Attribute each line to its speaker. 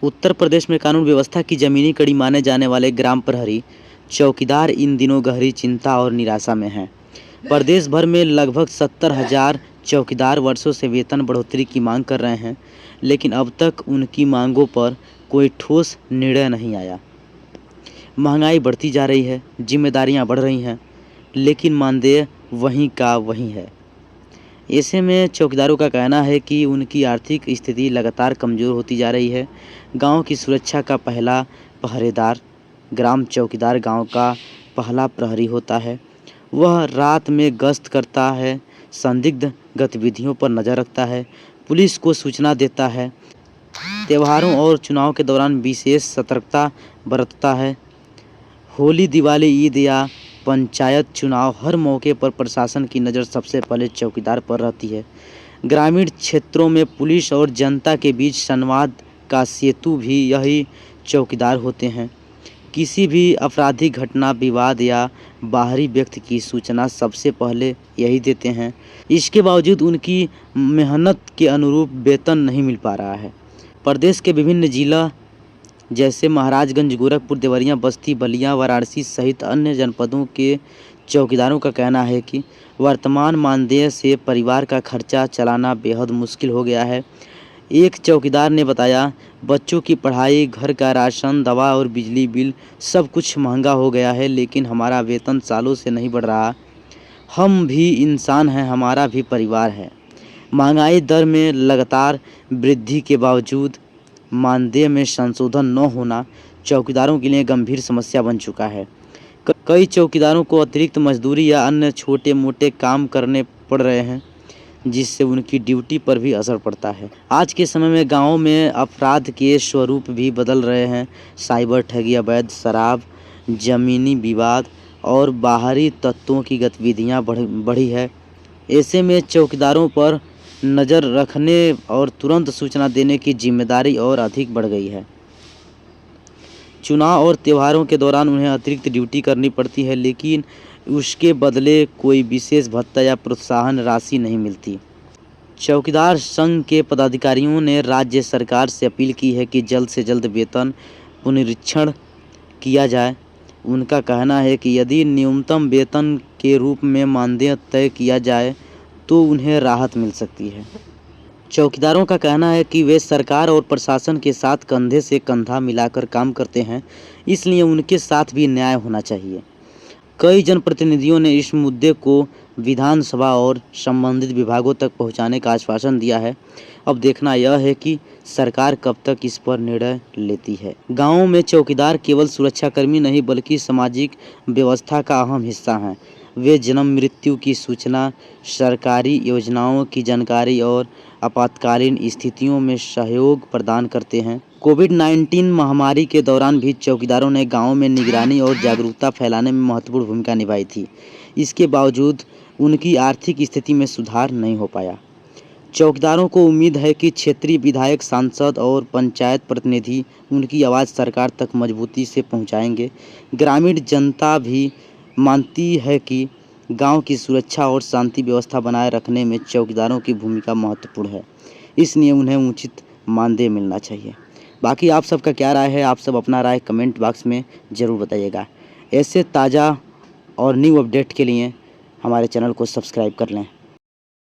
Speaker 1: उत्तर प्रदेश में कानून व्यवस्था की जमीनी कड़ी माने जाने वाले ग्राम प्रहरी चौकीदार इन दिनों गहरी चिंता और निराशा में हैं। प्रदेश भर में लगभग 70,000 चौकीदार वर्षों से वेतन बढ़ोतरी की मांग कर रहे हैं, लेकिन अब तक उनकी मांगों पर कोई ठोस निर्णय नहीं आया। महंगाई बढ़ती जा रही है, जिम्मेदारियां बढ़ रही हैं, लेकिन मानदेय वहीं का वहीं है। ऐसे में चौकीदारों का कहना है कि उनकी आर्थिक स्थिति लगातार कमज़ोर होती जा रही है। गांव की सुरक्षा का पहला पहरेदार ग्राम चौकीदार गांव का पहला प्रहरी होता है। वह रात में गश्त करता है, संदिग्ध गतिविधियों पर नज़र रखता है, पुलिस को सूचना देता है, त्योहारों और चुनाव के दौरान विशेष सतर्कता बरतता है। होली, दिवाली, ईद या पंचायत चुनाव हर मौके पर प्रशासन की नज़र सबसे पहले चौकीदार पर रहती है। ग्रामीण क्षेत्रों में पुलिस और जनता के बीच संवाद का सेतु भी यही चौकीदार होते हैं। किसी भी आपराधिक घटना, विवाद या बाहरी व्यक्ति की सूचना सबसे पहले यही देते हैं। इसके बावजूद उनकी मेहनत के अनुरूप वेतन नहीं मिल पा रहा है। प्रदेश के विभिन्न जिला जैसे महाराजगंज, गोरखपुर, देवरिया, बस्ती, बलिया, वाराणसी सहित अन्य जनपदों के चौकीदारों का कहना है कि वर्तमान मानदेय से परिवार का खर्चा चलाना बेहद मुश्किल हो गया है। एक चौकीदार ने बताया, बच्चों की पढ़ाई, घर का राशन, दवा और बिजली बिल सब कुछ महंगा हो गया है, लेकिन हमारा वेतन सालों से नहीं बढ़ रहा। हम भी इंसान हैं, हमारा भी परिवार है। महंगाई दर में लगातार वृद्धि के बावजूद मानदेय में संशोधन न होना चौकीदारों के लिए गंभीर समस्या बन चुका है। कई चौकीदारों को अतिरिक्त मजदूरी या अन्य छोटे मोटे काम करने पड़ रहे हैं, जिससे उनकी ड्यूटी पर भी असर पड़ता है। आज के समय में गाँव में अपराध के स्वरूप भी बदल रहे हैं। साइबर ठगी, अवैध शराब, जमीनी विवाद और बाहरी तत्वों की गतिविधियाँ बढ़ी है। ऐसे में चौकीदारों पर नज़र रखने और तुरंत सूचना देने की जिम्मेदारी और अधिक बढ़ गई है। चुनाव और त्योहारों के दौरान उन्हें अतिरिक्त ड्यूटी करनी पड़ती है, लेकिन उसके बदले कोई विशेष भत्ता या प्रोत्साहन राशि नहीं मिलती। चौकीदार संघ के पदाधिकारियों ने राज्य सरकार से अपील की है कि जल्द से जल्द वेतन पुनरीक्षण किया जाए। उनका कहना है कि यदि न्यूनतम वेतन के रूप में मानदेय तय किया जाए तो उन्हें राहत मिल सकती है। चौकीदारों का कहना है कि वे सरकार और प्रशासन के साथ कंधे से कंधा मिलाकर काम करते हैं, इसलिए उनके साथ भी न्याय होना चाहिए। कई जनप्रतिनिधियों ने इस मुद्दे को विधानसभा और संबंधित विभागों तक पहुंचाने का आश्वासन दिया है। अब देखना यह है कि सरकार कब तक इस पर निर्णय लेती है। गाँव में चौकीदार केवल सुरक्षाकर्मी नहीं बल्कि सामाजिक व्यवस्था का अहम हिस्सा हैं। वे जन्म मृत्यु की सूचना, सरकारी योजनाओं की जानकारी और आपातकालीन स्थितियों में सहयोग प्रदान करते हैं। कोविड-19 महामारी के दौरान भी चौकीदारों ने गाँव में निगरानी और जागरूकता फैलाने में महत्वपूर्ण भूमिका निभाई थी। इसके बावजूद उनकी आर्थिक स्थिति में सुधार नहीं हो पाया। चौकीदारों को उम्मीद है कि क्षेत्रीय विधायक, सांसद और पंचायत प्रतिनिधि उनकी आवाज़ सरकार तक मजबूती से पहुंचाएंगे। ग्रामीण जनता भी मानती है कि गांव की सुरक्षा और शांति व्यवस्था बनाए रखने में चौकीदारों की भूमिका महत्वपूर्ण है, इसलिए उन्हें उचित मानदेय मिलना चाहिए। बाकी आप सबका क्या राय है? आप सब अपना राय कमेंट बॉक्स में ज़रूर बताइएगा। ऐसे ताज़ा और न्यू अपडेट के लिए हमारे चैनल को सब्सक्राइब कर लें।